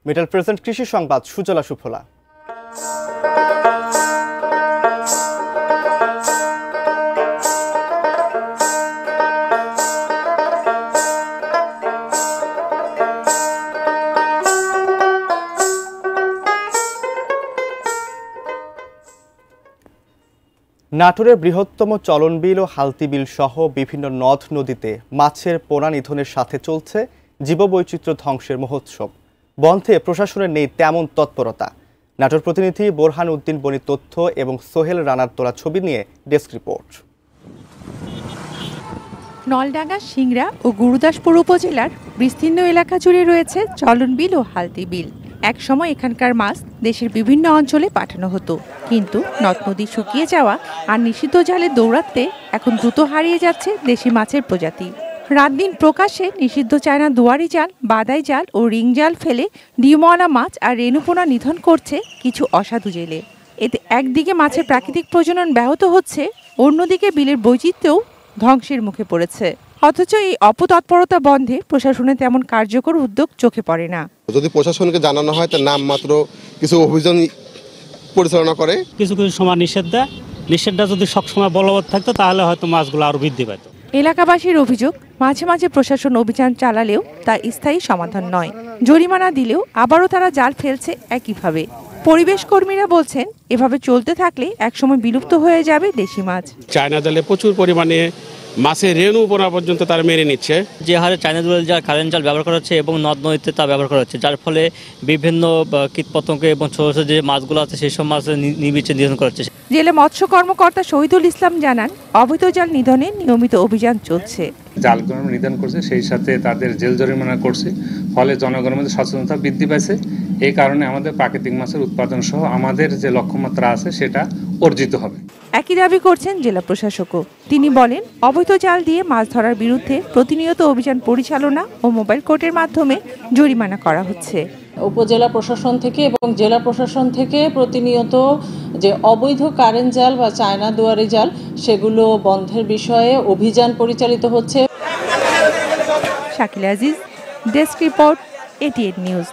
Middle present কৃষি সংবাদ সুজলা সুফলা। নাটোরের বৃহত্তম চলনবিল ও হালতিবিল সহ বিভিন্ন নদ নদীতে মাছের পোনা নিধনের সাথে চলছে জীববৈচিত্র্য ধ্বংসের মহোৎসব। বন্ধে প্রশাসনের নেই তেমন তৎপরতা। নাটোর প্রতিনিধি বোরহান উদ্দিন বনির তথ্য এবং সোহেল রানার তোলা ছবি নিয়ে ডেস্ক রিপোর্ট। নলডাঙ্গা, সিংড়া ও গুরুদাসপুর উপজেলার বিস্তীর্ণ এলাকা জুড়ে রয়েছে চলনবিল ও হালতিবিল। একসময় এখানকার মাছ দেশের বিভিন্ন অঞ্চলে পাঠানো হতো, কিন্তু নদ নদী শুকিয়ে যাওয়া আর নিষিদ্ধ জালে দৌড়াতে এখন দ্রুত হারিয়ে যাচ্ছে দেশি মাছের প্রজাতি। রাত দিন প্রকাশ্যে নিষিদ্ধ চায়না দুয়ারি জাল, বাদাই জাল ও রিং জাল ফেলে ডিমওয়ালা মাছ আর রেণুপোনা নিধন করছে কিছু অসাধু জেলে। এতে একদিকে মাছের প্রাকৃতিক প্রজনন ব্যাহত হচ্ছে, অন্যদিকে বিলের বৈচিত্র্যও ধ্বংসের মুখে পড়েছে। অথচ এই অপতৎপরতা বন্ধে প্রশাসনের তেমন কার্যকর উদ্যোগ চোখে পড়ে না। যদি প্রশাসনকে জানানো হয় তার নাম মাত্র কিছু অভিযান পরিচালনা করে, কিছু কিছু সময় নিষেধটা যদি সবসময় বলবৎ থাকতো তাহলে হয়তো মাছগুলো আরো বৃদ্ধি পেত। এলাকাবাসীর অভিযোগ, মাঝে মাঝে প্রশাসন অভিযান চালালেও তা স্থায়ী সমাধান নয়। জরিমানা দিলেও আবারও তারা জাল ফেলছে একইভাবে। পরিবেশ কর্মীরা বলছেন, এভাবে চলতে থাকলে একসময় বিলুপ্ত হয়ে যাবে দেশি মাছ। চায়না জালে প্রচুর পরিমাণে মাছের রেণু পোনা পর্যন্ত তারা মেরে নিচ্ছে। যে হারে চায়না দুয়ারি জাল, কারেন্ট জাল ব্যবহার করা হচ্ছে এবং নদ নদীতে তা ব্যবহার করা হচ্ছে, যার ফলে বিভিন্ন কীটপতঙ্গ এবং ছোট ছোট যে মাছগুলো আছে সেই সব মাছ নির্বিচারে নিধন করা হচ্ছে। জেলা মৎস্য কর্মকর্তা শহীদুল ইসলাম জানান, অবৈধ জাল নিধনে নিয়মিত অভিযান চলছে। জালগুলো নিধন করছে, সেই সাথে তাদের জেল জরিমানা করছে, ফলে জনগণের মধ্যে সচেতনতা বৃদ্ধি পাইছে। এই কারণে আমাদের প্রাকৃতিক মাছের উৎপাদন সহ আমাদের যে লক্ষ্যমাত্রা আছে সেটা অর্জিত হবে। একই দাবি করছেন জেলা প্রশাসকও। তিনি বলেন, অবৈধ জাল দিয়ে মাছ ধরার বিরুদ্ধে প্রতিনিয়ত অভিযান পরিচালনা ও মোবাইল কোর্টের মাধ্যমে জরিমানা করা হচ্ছে। উপজেলা প্রশাসন থেকে এবং জেলা প্রশাসন থেকে প্রতিনিয়ত যে অবৈধ কারেন্ট জাল বা চায়না দুয়ারি জাল সেগুলো বন্ধের বিষয়ে অভিযান পরিচালিত হচ্ছে। Shakil Aziz, desk report, ATN news.